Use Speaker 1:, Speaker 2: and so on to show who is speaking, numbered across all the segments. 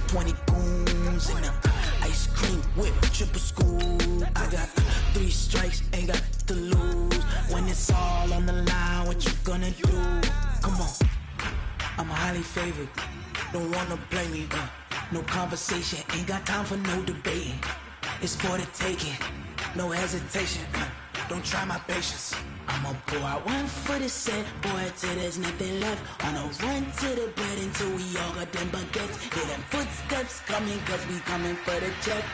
Speaker 1: 20 goons and ice cream whip, triple school. I got 3 strikes, ain't got to lose. When it's all on the line, what you gonna do? Come on, I'm highly favored. Don't wanna blame me, no conversation, ain't got time for no debating. It's for the taking, no hesitation. Don't try my patience. I'ma pour out one for the set, boy, till there's nothing left. On a run to the bed until we all got them baguettes. Hear them footsteps coming, cause we coming for the check.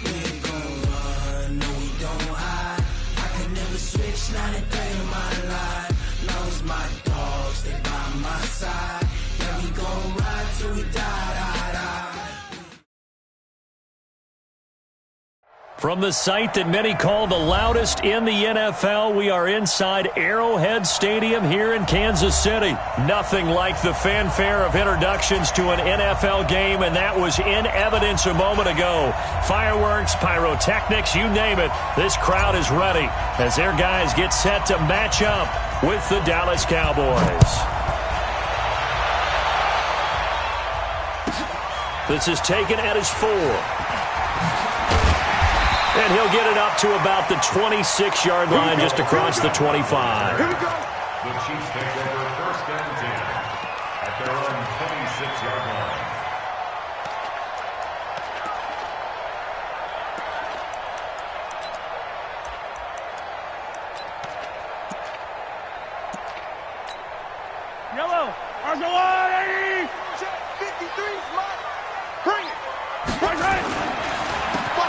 Speaker 1: We ain't gon' run, no we don't hide. I could never switch, not a day in my life. Long as my dogs, they by my side. Yeah, we gon' ride till we die.
Speaker 2: From the site that many call the loudest in the NFL, we are inside Arrowhead Stadium here in Kansas City. Nothing like the fanfare of introductions to an NFL game, and that was in evidence a moment ago. Fireworks, pyrotechnics, you name it. This crowd is ready as their guys get set to match up with the Dallas Cowboys. This is taken at his 4. And he'll get it up to about the 26-yard line, just across the 25.
Speaker 3: Here we go. The Chiefs take over first and 10 at their own 26-yard line.
Speaker 4: Yellow, Arsenal, 53, Mike. Bring it. Right.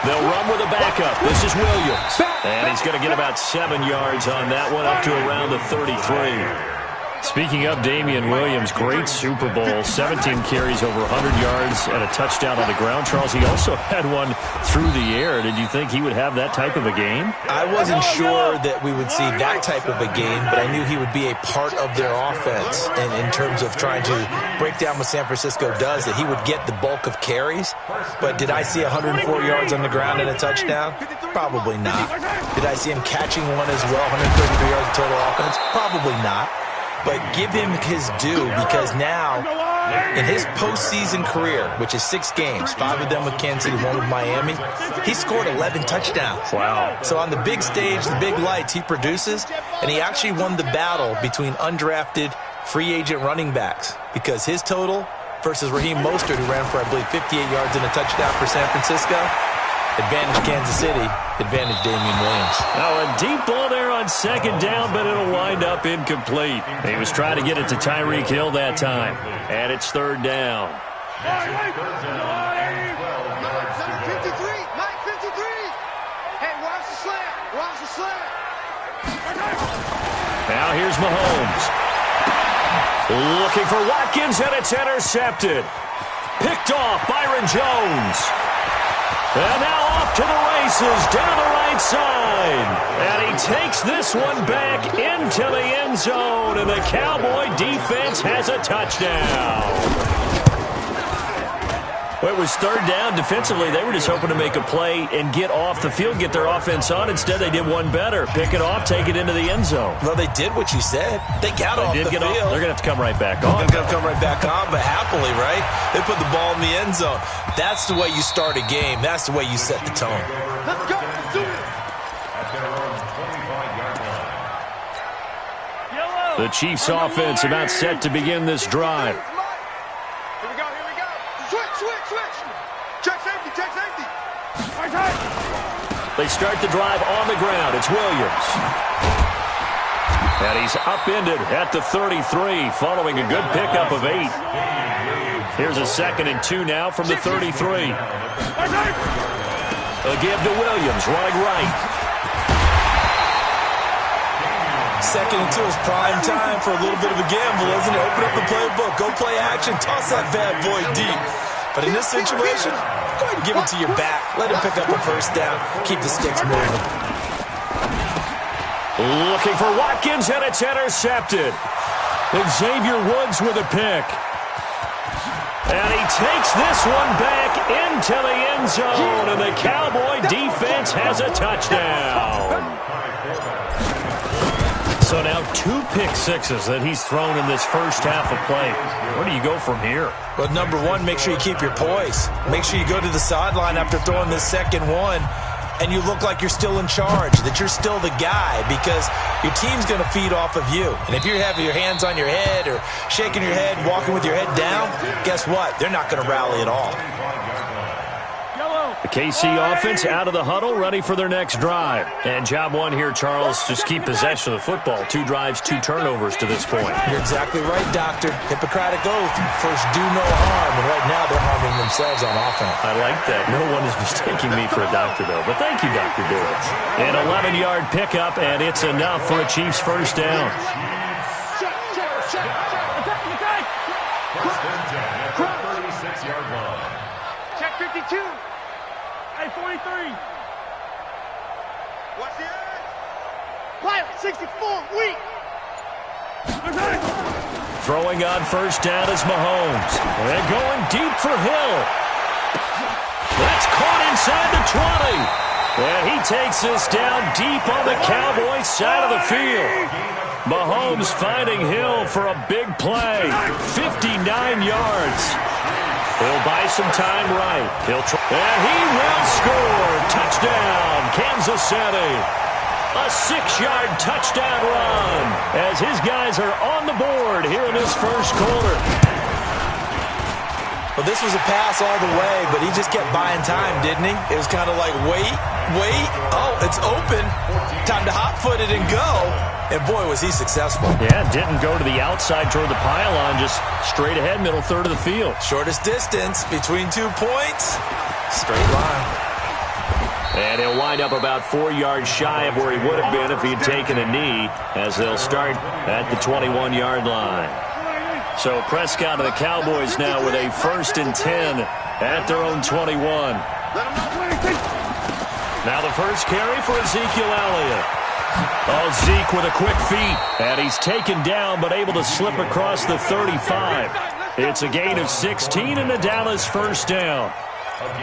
Speaker 2: They'll run with a backup. This is Williams. And he's going to get about 7 yards on that one, up to around the 33. Speaking of Damian Williams, great Super Bowl, 17 carries, over 100 yards, and a touchdown on the ground. Charles, he also had one through the air. Did you think he would have that type of a game?
Speaker 5: I wasn't sure that we would see that type of a game, but I knew he would be a part of their offense in terms of trying to break down what San Francisco does, that he would get the bulk of carries. But did I see 104 yards on the ground and a touchdown? Probably not. Did I see him catching one as well, 133 yards of total offense? Probably not. But give him his due, because now, in his postseason career, which is 6 games, 5 of them with Kansas City, 1 with Miami, he scored 11 touchdowns.
Speaker 2: Wow.
Speaker 5: So on the big stage, the big lights, he produces, and he actually won the battle between undrafted free agent running backs, because his total versus Raheem Mostert, who ran for, I believe, 58 yards and a touchdown for San Francisco, advantage Kansas City, advantage Damian Williams.
Speaker 2: Now a deep ball there on second down, but it'll wind up incomplete. He was trying to get it to Tyreek Hill that time. And it's third down.
Speaker 4: 53, Mike 53. Hey, watch the slant. Watch the slant.
Speaker 2: Now here's Mahomes. Looking for Watkins, and it's intercepted. Picked off Byron Jones. And now off to the races down the right side. And he takes this one back into the end zone. And the Cowboy defense has a touchdown. Well, it was third down. Defensively, they were just hoping to make a play and get off the field, get their offense on. Instead, they did one better. Pick it off, take it into the end zone.
Speaker 5: Well, they did what you said. They got off the field.
Speaker 2: They're going to have to come right back on.
Speaker 5: They're going to come right back on, but happily, right? They put the ball in the end zone. That's the way you start a game. That's the way you set the tone.
Speaker 4: Let's go. Let's do it.
Speaker 2: The Chiefs' offense about set to begin this drive.
Speaker 4: Here we go. Here we go. Switch. Check safety.
Speaker 2: They start the drive on the ground. It's Williams. And he's upended at the 33, following a good pickup of 8. Here's a 2nd and 2 now from the 33. They'll give to Williams, running right.
Speaker 5: 2nd and 2 is prime time for a little bit of a gamble, isn't it? Open up the playbook, go play action, toss that bad boy deep. But in this situation, go ahead and give it to your back. Let him pick up a first down. Keep the sticks moving.
Speaker 2: Looking for Watkins, and it's intercepted. Xavier Woods with a pick. And he takes this one back into the end zone, and the Cowboy defense has a touchdown. So now 2 pick-sixes that he's thrown in this first half of play. Where do you go from here?
Speaker 5: Well, number one, make sure you keep your poise. Make sure you go to the sideline after throwing this second one, and you look like you're still in charge, that you're still the guy, because your team's going to feed off of you. And if you have your hands on your head or shaking your head, walking with your head down, guess what? They're not going to rally at all.
Speaker 2: The KC offense out of the huddle, ready for their next drive. And job one here, Charles, just keep possession of the football. 2 drives, 2 turnovers to this point.
Speaker 5: You're exactly right, Doctor. Hippocratic oath. First, do no harm. And right now, they're harming themselves on offense.
Speaker 2: I like that. No one is mistaking me for a doctor, though. But thank you, Dr. Dillons. An 11-yard pickup, and it's enough for a Chiefs first down.
Speaker 3: First and 10 at the 36-yard line.
Speaker 4: Check 52. Hey, 43. Watch the edge. Pilot, 64, weak.
Speaker 2: Throwing on first down is Mahomes. And going deep for Hill. That's caught inside the 20. And he takes this down deep on the Cowboys side of the field. Mahomes finding Hill for a big play. 59 yards. He'll buy some time right. He'll try. And he will score. Touchdown, Kansas City. A 6-yard touchdown run as his guys are on the board here in this first quarter.
Speaker 5: Well, this was a pass all the way, but he just kept buying time, didn't he? It was kind of like, wait. Oh, it's open. Time to hot-foot it and go. And, boy, was he successful.
Speaker 2: Yeah, didn't go to the outside toward the pylon, just straight ahead, middle third of the field.
Speaker 5: Shortest distance between 2 points. Straight line.
Speaker 2: And he'll wind up about 4 yards shy of where he would have been if he'd taken a knee, as they'll start at the 21-yard line. So Prescott and the Cowboys now with a 1st and 10 at their own 21. Now the first carry for Ezekiel Elliott. Oh, Zeke with a quick feet. And he's taken down but able to slip across the 35. It's a gain of 16 and a Dallas first down.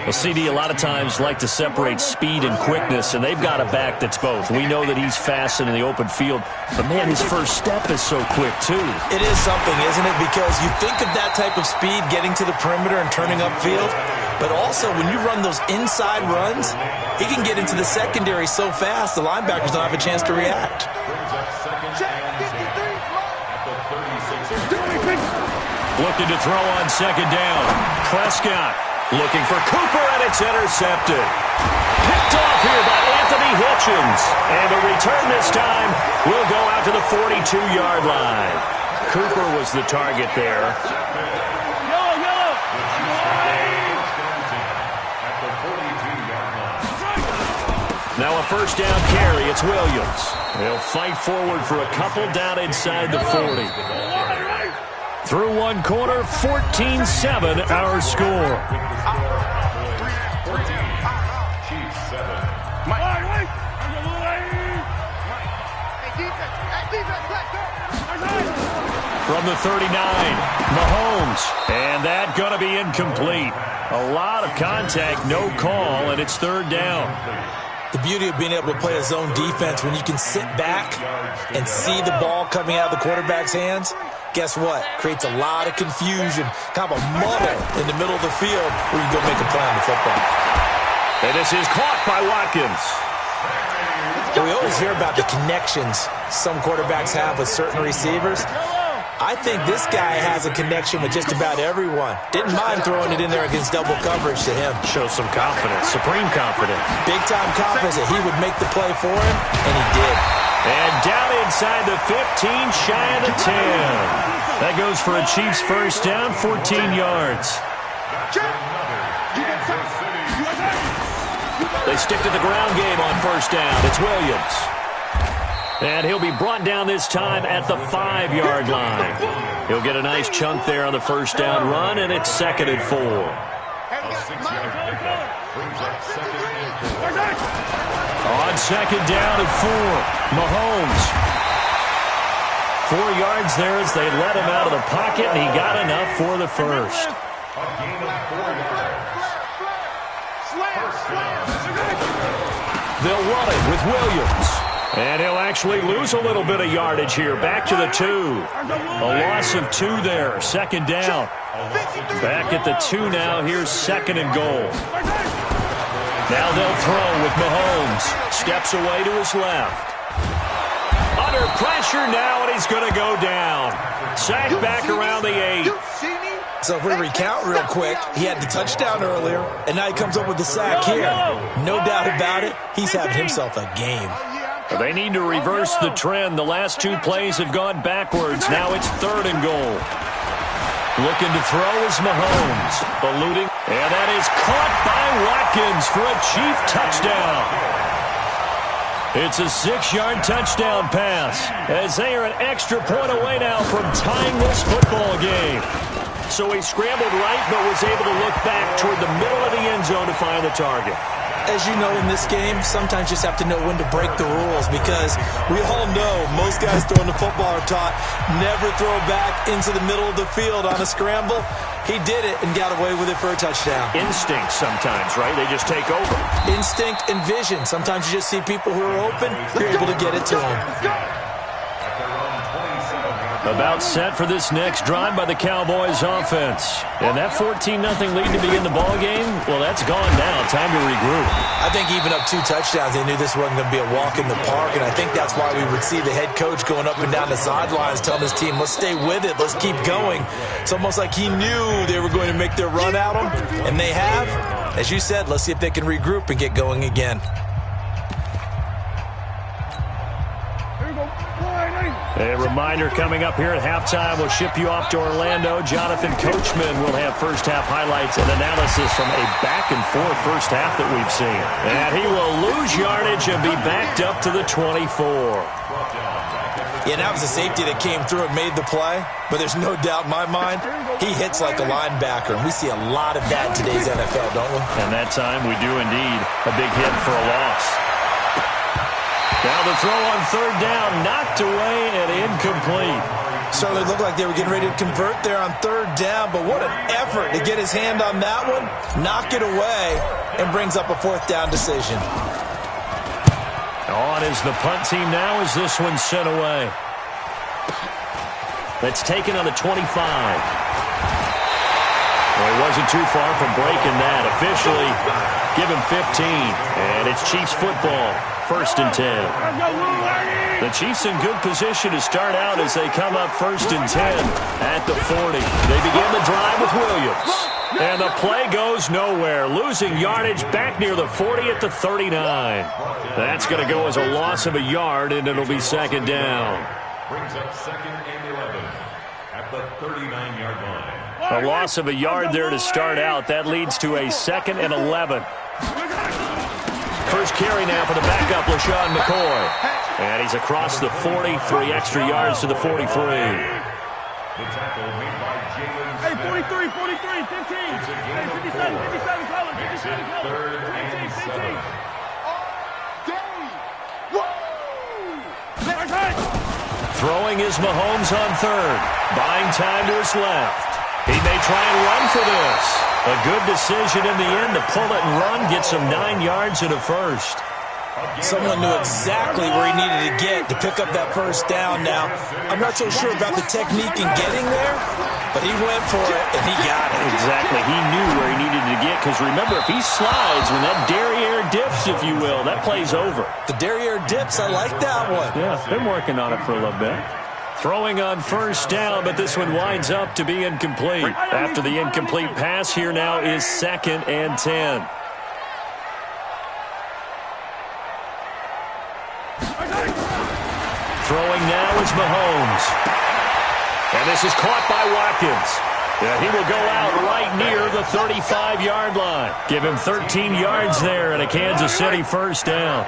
Speaker 2: Well, CD, a lot of times like to separate speed and quickness, and they've got a back that's both. We know that he's fast in the open field, but, man, his first step is so quick, too.
Speaker 5: It is something, isn't it? Because you think of that type of speed getting to the perimeter and turning upfield, but also when you run those inside runs, he can get into the secondary so fast the linebackers don't have a chance to react.
Speaker 2: Looking to throw on second down. Prescott looking for Cooper, and it's intercepted. Picked off here by Anthony Hitchens. And the return this time will go out to the 42-yard line. Cooper was the target there. Now a first down carry. It's Williams. They'll fight forward for a couple down inside the 40. Through one quarter, 14-7 our score. From the 39, Mahomes. And that going to be incomplete. A lot of contact, no call, and it's third down.
Speaker 5: The beauty of being able to play a zone defense when you can sit back and see the ball coming out of the quarterback's hands, guess what? Creates a lot of confusion, kind of a muddle in the middle of the field where you can go make a play on the football.
Speaker 2: And this is caught by Watkins.
Speaker 5: We always hear about the connections some quarterbacks have with certain receivers. I think this guy has a connection with just about everyone. Didn't mind throwing it in there against double coverage to him.
Speaker 2: Shows some confidence, supreme confidence.
Speaker 5: Big-time confidence that he would make the play for him, and he did.
Speaker 2: And down inside the 15, shy of the 10. That goes for a Chiefs first down, 14 yards. They stick to the ground game on first down. It's Williams. And he'll be brought down this time at the 5-yard line. He'll get a nice chunk there on the first down run, and it's 2nd and 4. On second down and 4, Mahomes. 4 yards there as they let him out of the pocket, and he got enough for the first.
Speaker 3: A gain of 4 yards.
Speaker 2: They'll run it with Williams. And he'll actually lose a little bit of yardage here. Back to the 2. A loss of 2 there. Second down. Back at the 2 now. Here's second and goal. Now they'll throw with Mahomes. Steps away to his left. Under pressure now, and he's going to go down. Sacked back around the 8.
Speaker 5: So if we recount real quick, he had the touchdown earlier, and now he comes up with the sack here. No doubt about it, he's having himself a game.
Speaker 2: They need to reverse the trend. The last 2 plays have gone backwards. Now it's third and goal. Looking to throw is Mahomes. Eluding. And that is caught by Watkins for a Chief touchdown. It's a 6-yard touchdown pass as they are an extra point away now from tying this football game. So he scrambled right but was able to look back toward the middle of the end zone to find the target.
Speaker 5: As you know, in this game, sometimes you just have to know when to break the rules because we all know most guys throwing the football are taught never throw back into the middle of the field on a scramble. He did it and got away with it for a touchdown.
Speaker 2: Instinct sometimes, right? They just take over.
Speaker 5: Instinct and vision. Sometimes you just see people who are open, you're able to get it to them.
Speaker 2: About set for this next drive by the Cowboys offense. And that 14-0 lead to begin the ball game, well, that's gone now. Time to regroup.
Speaker 5: I think even up 2 touchdowns, they knew this wasn't going to be a walk in the park, and I think that's why we would see the head coach going up and down the sidelines telling his team, let's stay with it, let's keep going. It's almost like he knew they were going to make their run at him, and they have. As you said, let's see if they can regroup and get going again.
Speaker 2: A reminder coming up here at halftime. We'll ship you off to Orlando. Jonathan Coachman will have first-half highlights and analysis from a back-and-forth first half that we've seen. And he will lose yardage and be backed up to the 24.
Speaker 5: Yeah, that was a safety that came through and made the play, but there's no doubt in my mind he hits like a linebacker, and we see a lot of that in today's NFL, don't we?
Speaker 2: And that time we do indeed. A big hit for a loss. Now the throw on third down, knocked away and incomplete.
Speaker 5: Certainly looked like they were getting ready to convert there on third down, but what an effort to get his hand on that one, knock it away, and brings up a fourth down decision.
Speaker 2: On is the punt team now as this one's sent away. That's taken on the 25. Well, he wasn't too far from breaking that. Officially, give him 15. And it's Chiefs football. First and 10. The Chiefs in good position to start out as they come up first and 10 at the 40. They begin the drive with Williams. And the play goes nowhere. Losing yardage back near the 40 at the 39. That's going to go as a loss of a yard, and it'll be second down.
Speaker 3: Brings up second and 11 at the 39-yard line.
Speaker 2: A loss of a yard there to start out. That leads to a second and 11. First carry now for the backup, LaShawn McCoy. And he's across the 40, 3 extra yards to the 43.
Speaker 3: The tackle made by Jalen.
Speaker 4: Hey, 43, 43, 15.
Speaker 3: It's a gain of 4.
Speaker 4: 57, color.
Speaker 3: Makes it third and 7.
Speaker 2: Throwing is Mahomes on third. Buying time to his left. He may try and run for this. A good decision in the end to pull it and run, get some 9 yards and a first.
Speaker 5: Someone knew exactly where he needed to get to pick up that first down. Now, I'm not so sure about the technique in getting there, but he went for it, and he got it.
Speaker 2: Exactly. He knew where he needed to get, because remember, if he slides, when that derriere dips, if you will, that play's over.
Speaker 5: The derriere dips, I like that one.
Speaker 2: Yeah, been working on it for a little bit. Throwing on first down, but this one winds up to be incomplete. After the incomplete pass, here now is second and 10. Throwing now is Mahomes. And this is caught by Watkins. Yeah, he will go out right near the 35-yard line. Give him 13 yards there and a Kansas City first down.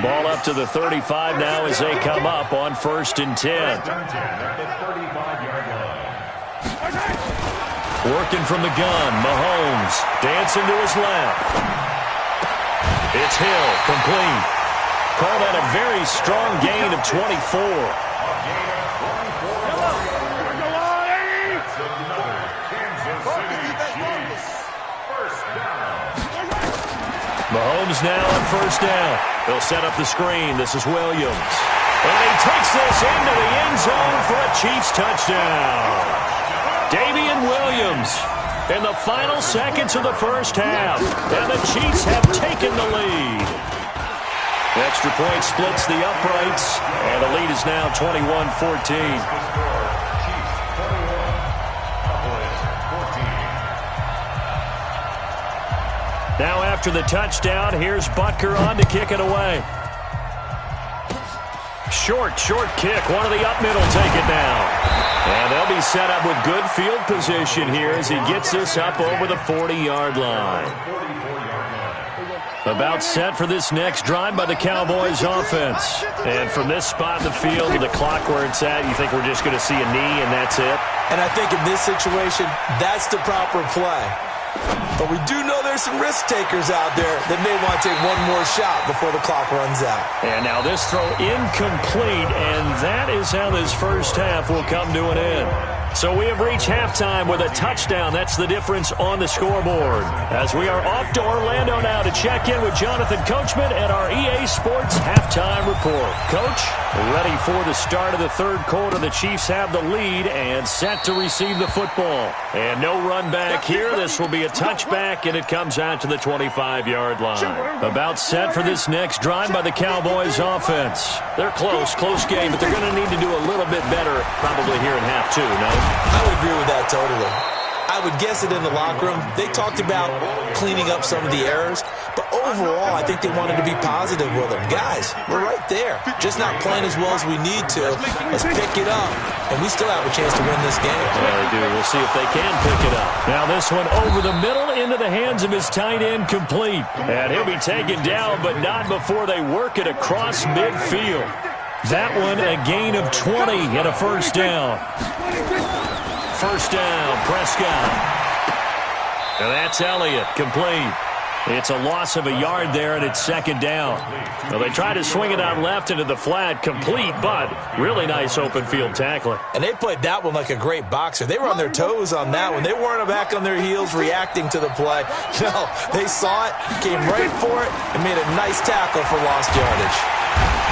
Speaker 2: Ball up to the 35 now as they come up on first and 10. Working from the gun, Mahomes dancing to his left. It's Hill, complete. Call that a very strong gain of 24. Mahomes now on first down. They'll set up the screen. This is Williams. And he takes this into the end zone for a Chiefs touchdown. Damian Williams in the final seconds of the first half. And the Chiefs have taken the lead. The extra point splits the uprights. And the lead is now 21-14. Now after the touchdown, here's Butker on to kick it away. Short kick. One of the up middle take it now. And they'll be set up with good field position here as he gets this up over the 40-yard line. About set for this next drive by the Cowboys offense. And from this spot in the field to the clock where it's at, you think we're just going to see a knee and that's it?
Speaker 5: And I think in this situation, that's the proper play. But we do know there's some risk takers out there that may want to take one more shot before the clock runs out.
Speaker 2: And now this throw incomplete, and that is how this first half will come to an end. So we have reached halftime with a touchdown. That's the difference on the scoreboard. As we are off to Orlando now to check in with Jonathan Coachman at our EA Sports Halftime Report. Coach, ready for the start of the third quarter. The Chiefs have the lead and set to receive the football. And no run back here. This will be a touchback, and it comes out to the 25-yard line. About set for this next drive by the Cowboys offense. They're close game, but they're going to need to do a little bit better probably here in half two, no?
Speaker 5: I would agree with that totally. I would guess it in the locker room. They talked about cleaning up some of the errors, but overall, I think they wanted to be positive with them. Guys, we're right there. Just not playing as well as we need to. Let's pick it up, and we still have a chance to win this game.
Speaker 2: Yeah, they do. We'll see if they can pick it up. Now this one over the middle into the hands of his tight end complete. And he'll be taken down, but not before they work it across midfield. That one a gain of 20 and a first down. First down, Prescott. And that's Elliott, complete. It's a loss of a yard there, and it's second down. Well, they try to swing it out left into the flat, complete, but really nice open field tackling.
Speaker 5: And they played that one like a great boxer. They were on their toes on that one. They weren't back on their heels reacting to the play. No, they saw it, came right for it, and made a nice tackle for lost yardage.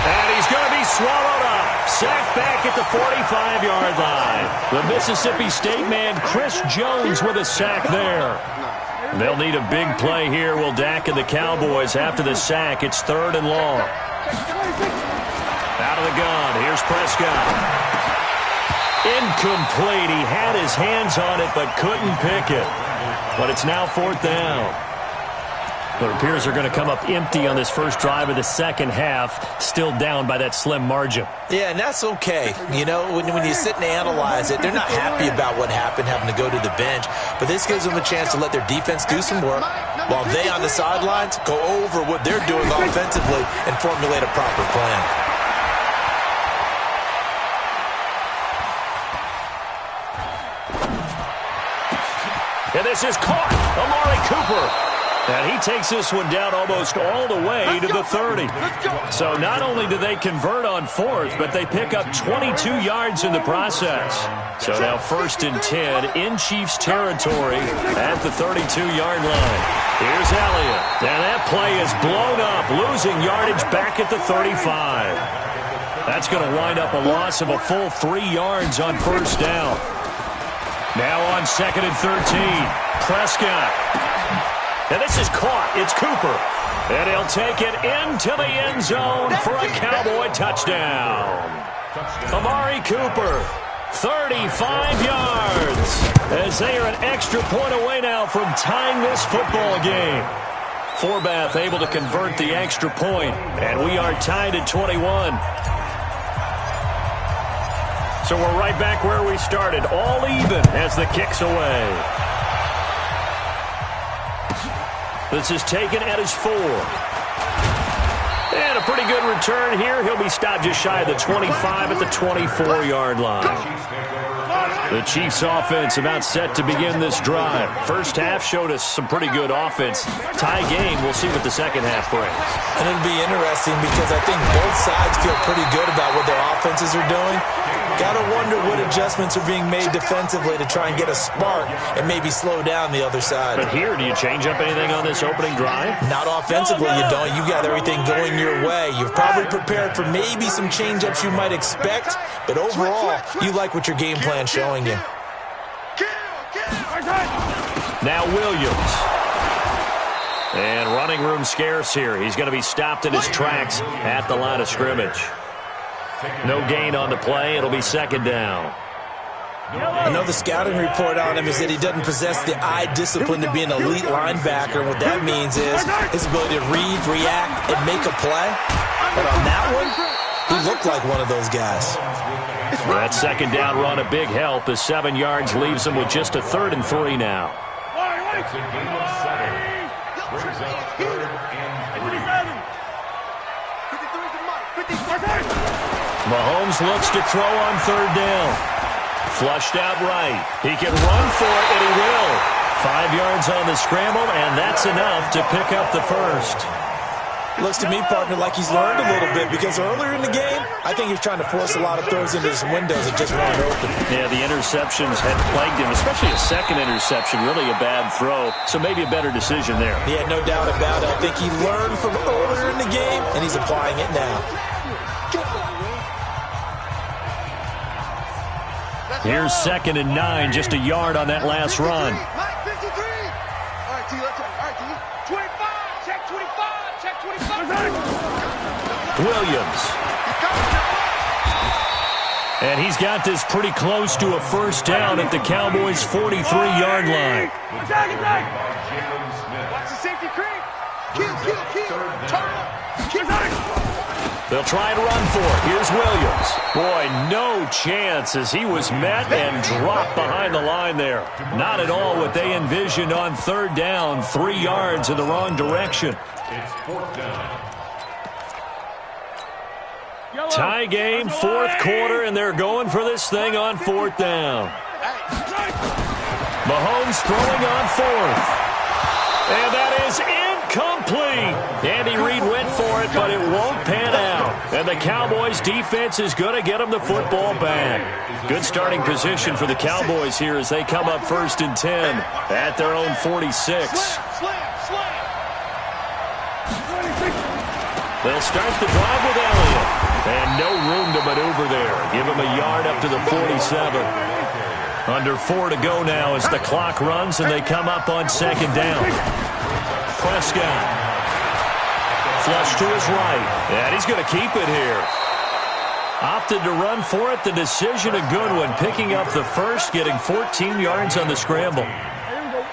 Speaker 2: And he's going to be swallowed up. Sacked back at the 45-yard line. The Mississippi State man, Chris Jones, with a sack there. They'll need a big play here. Will Dak and the Cowboys after the sack. It's third and long. Out of the gun. Here's Prescott. Incomplete. He had his hands on it but couldn't pick it. But it's now fourth down. It appears they're going to come up empty on this first drive of the second half, still down by that slim margin.
Speaker 5: Yeah, and that's okay. You know, when you sit and analyze it, they're not happy about what happened, having to go to the bench, but this gives them a chance to let their defense do some work while they on the sidelines go over what they're doing offensively and formulate a proper plan.
Speaker 2: And this is caught. Amari Cooper. And he takes this one down almost all the way to the 30. So not only do they convert on fourth, but they pick up 22 yards in the process. So now first and 10 in Chiefs territory at the 32-yard line. Here's Elliott. And that play is blown up, losing yardage back at the 35. That's going to wind up a loss of a full 3 yards on first down. Now on second and 13, Prescott. And this is caught. It's Cooper. And he'll take it into the end zone for a Cowboy touchdown. Amari Cooper, 35 yards. As they are an extra point away now from tying this football game. Forbath able to convert the extra point. And we are tied at 21. So we're right back where we started. All even as the kick's away. This is taken at his 4. And a pretty good return here. He'll be stopped just shy of the 25 at the 24-yard line. The Chiefs offense about set to begin this drive. First half showed us some pretty good offense. Tie game, we'll see what the second half brings.
Speaker 5: And it'll be interesting because I think both sides feel pretty good about what their offenses are doing. Got to wonder what adjustments are being made defensively to try and get a spark and maybe slow down the other side.
Speaker 2: But here, do you change up anything on this opening drive?
Speaker 5: Not offensively, you don't. You got everything going your way. You've probably prepared for maybe some change-ups you might expect, but overall, you like what your game plan's showing you.
Speaker 2: Now Williams. And running room scarce here. He's going to be stopped in his tracks at the line of scrimmage. No gain on the play. It'll be second down.
Speaker 5: I know the scouting report on him is that he doesn't possess the eye discipline to be an elite linebacker. And what that means is his ability to read, react, and make a play. But on that one, he looked like one of those guys.
Speaker 2: That second down run, a big help as 7 yards leaves him with just a 3rd and 3 now.
Speaker 3: It's a gain of 7. Brings up 3rd and 3.
Speaker 2: Mahomes looks to throw on 3rd down. Flushed out right. He can run for it, and he will. 5 yards on the scramble, and that's enough to pick up the first.
Speaker 5: Looks to me, partner, like he's learned a little bit because earlier in the game, I think he was trying to force a lot of throws into some windows that just weren't open.
Speaker 2: Yeah, the interceptions had plagued him, especially a second interception, really a bad throw, so maybe a better decision there.
Speaker 5: Yeah, no doubt about it. I think he learned from earlier in the game, and he's applying it now.
Speaker 2: Here's 2nd and 9, just a yard on that last run. Williams. And he's got this pretty close to a first down at the Cowboys' 43-yard line.
Speaker 4: Watch the safety creep.
Speaker 2: They'll try and run for it. Here's Williams. Boy, no chance as he was met and dropped behind the line there. Not at all what they envisioned on 3rd down. 3 yards in the wrong direction.
Speaker 3: It's 4th down.
Speaker 2: Tie game, 4th quarter, and they're going for this thing on 4th down. Mahomes throwing on 4th. And that is incomplete. Andy Reid went for it, but it won't pan out. And the Cowboys' defense is going to get them the football back. Good starting position for the Cowboys here as they come up 1st and 10 at their own 46. They'll start the drive with Elliott. And no room to maneuver there. Give him a yard up to the 47. Under 4 to go now as the clock runs and they come up on 2nd down. Prescott. Flush to his right. And he's going to keep it here. Opted to run for it. The decision a good one. Picking up the first, getting 14 yards on the scramble.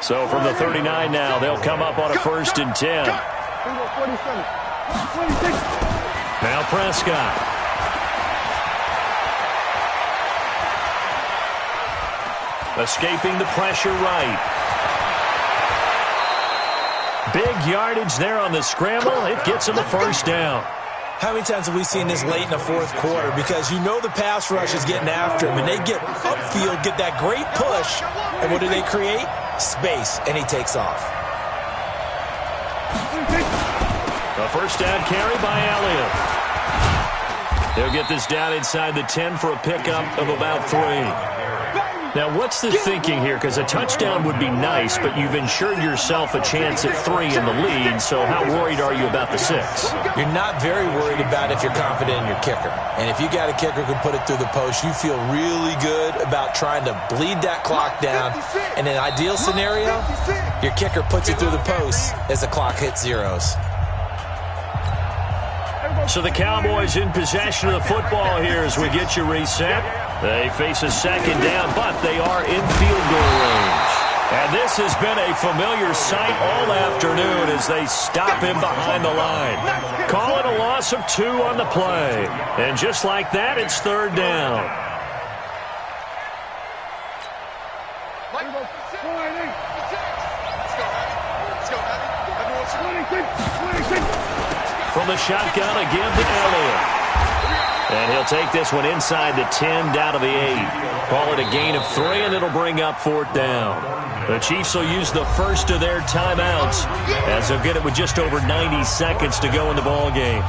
Speaker 2: So from the 39 now, they'll come up on a 1st and 10. Now Prescott. Escaping the pressure right. Big yardage there on the scramble. It gets him a 1st down.
Speaker 5: How many times have we seen this late in the 4th quarter? Because you know the pass rush is getting after him, and they get upfield, get that great push, and what do they create? Space, and he takes off.
Speaker 2: A 1st down carry by Elliott. They'll get this down inside the 10 for a pickup of about 3. Now, what's the thinking here? Because a touchdown would be nice, but you've ensured yourself a chance at 3 in the lead, so how worried are you about the 6?
Speaker 5: You're not very worried about if you're confident in your kicker. And if you got a kicker who can put it through the post, you feel really good about trying to bleed that clock down. In an ideal scenario, your kicker puts it through the post as the clock hits zeros.
Speaker 2: So the Cowboys in possession of the football here as we get you reset. They face a 2nd down, but they are in field goal range. And this has been a familiar sight all afternoon as they stop him behind the line. Call it a loss of 2 on the play. And just like that, it's 3rd down. From the shotgun again to Elliott. And he'll take this one inside the 10 down to the 8. Call it a gain of 3, and it'll bring up 4th down. The Chiefs will use the first of their timeouts as they'll get it with just over 90 seconds to go in the ball game.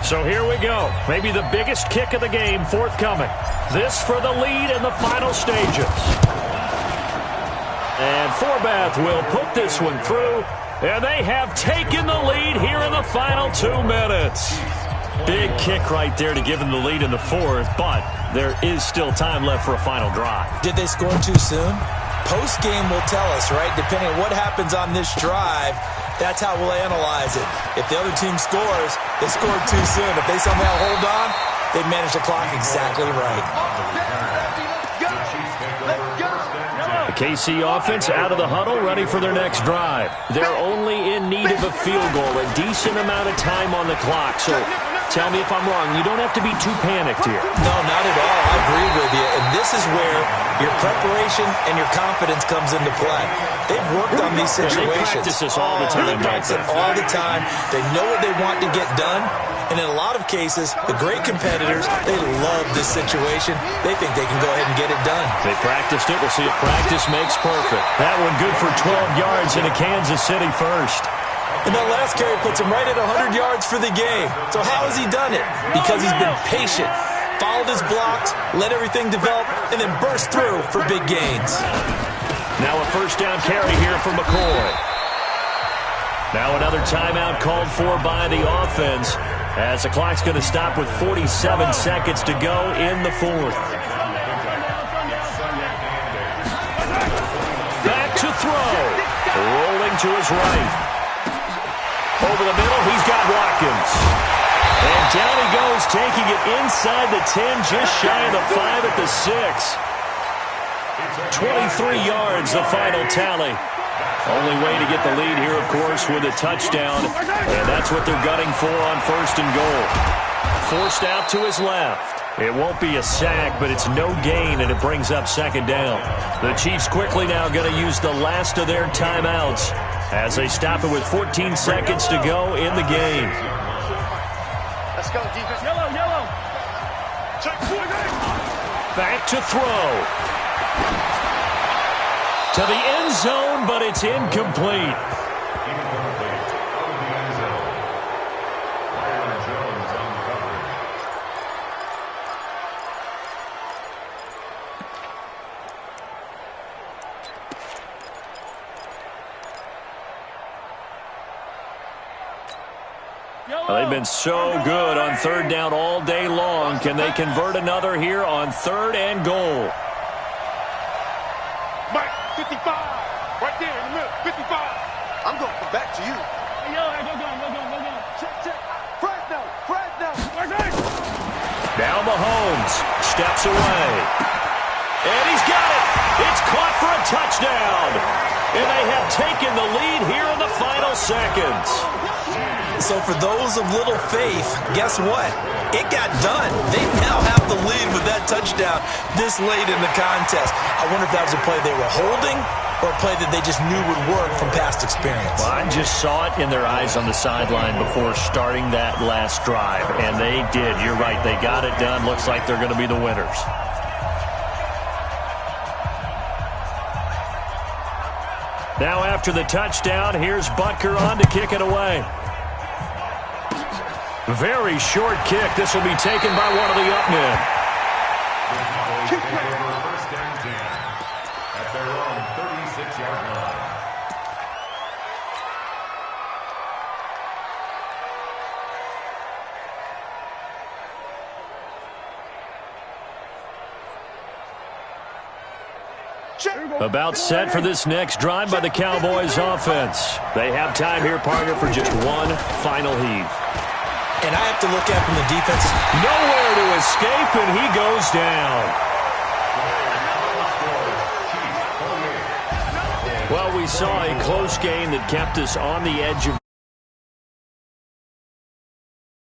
Speaker 2: So here we go. Maybe the biggest kick of the game forthcoming. This for the lead in the final stages. And Forbath will put this one through. And they have taken the lead here in the final 2 minutes. Big kick right there to give them the lead in the fourth, but there is still time left for a final drive.
Speaker 5: Did they score too soon? Post-game will tell us, right? Depending on what happens on this drive, that's how we'll analyze it. If the other team scores, they scored too soon. If they somehow hold on, they've managed the clock exactly right.
Speaker 2: The KC offense out of the huddle, ready for their next drive. They're only in need of a field goal, a decent amount of time on the clock. So tell me if I'm wrong. You don't have to be too panicked here.
Speaker 5: No, not at all. I agree with you. And this is where your preparation and your confidence comes into play. They've worked on these situations.
Speaker 2: They practice this all the time.
Speaker 5: They practice it all the time. They know what they want to get done. And in a lot of cases, the great competitors, they love this situation. They think they can go ahead and get it done.
Speaker 2: They practiced it. We'll see if practice makes perfect. That one good for 12 yards in a Kansas City first.
Speaker 5: And that last carry puts him right at 100 yards for the game. So how has he done it? Because he's been patient, followed his blocks, let everything develop, and then burst through for big gains.
Speaker 2: Now a first down carry here for McCoy. Now another timeout called for by the offense, as the clock's going to stop with 47 seconds to go in the fourth. Back to throw. Rolling to his right. Over the middle, he's got Watkins. And down he goes, taking it inside the 10, just shy of the 5 at the 6. 23 yards, the final tally. Only way to get the lead here, of course, with a touchdown. And that's what they're gunning for on first and goal. Forced out to his left. It won't be a sack, but it's no gain, and it brings up second down. The Chiefs quickly now going to use the last of their timeouts as they stop it with 14 seconds to go in the game.
Speaker 4: Let's go, defense. Yellow.
Speaker 2: Back to throw. To the end zone, but it's incomplete. They've been so good on third down all day long. Can they convert another here on third and goal?
Speaker 4: Mike, 55. Right there in the middle, 55. I'm going to come back to you. Yo, go. Check. Fresno.
Speaker 2: Now Mahomes steps away. And he's got it. It's caught for a touchdown. And they have taken the lead here in the final seconds.
Speaker 5: So for those of little faith, guess what? It got done. They now have the lead with that touchdown this late in the contest. I wonder if that was a play they were holding or a play that they just knew would work from past experience.
Speaker 2: Well, I just saw it in their eyes on the sideline before starting that last drive, and they did. You're right. They got it done. Looks like they're going to be the winners. Now after the touchdown, here's Butker on to kick it away. Very short kick. This will be taken by one of the up men.
Speaker 3: First down 10 at their own 36-yard line.
Speaker 2: About set for this next drive by the Cowboys offense. They have time here, partner, for just one final heave.
Speaker 5: And I have to look at from the defense.
Speaker 2: Nowhere to escape, and he goes down. Well, we saw a close game that kept us on the edge of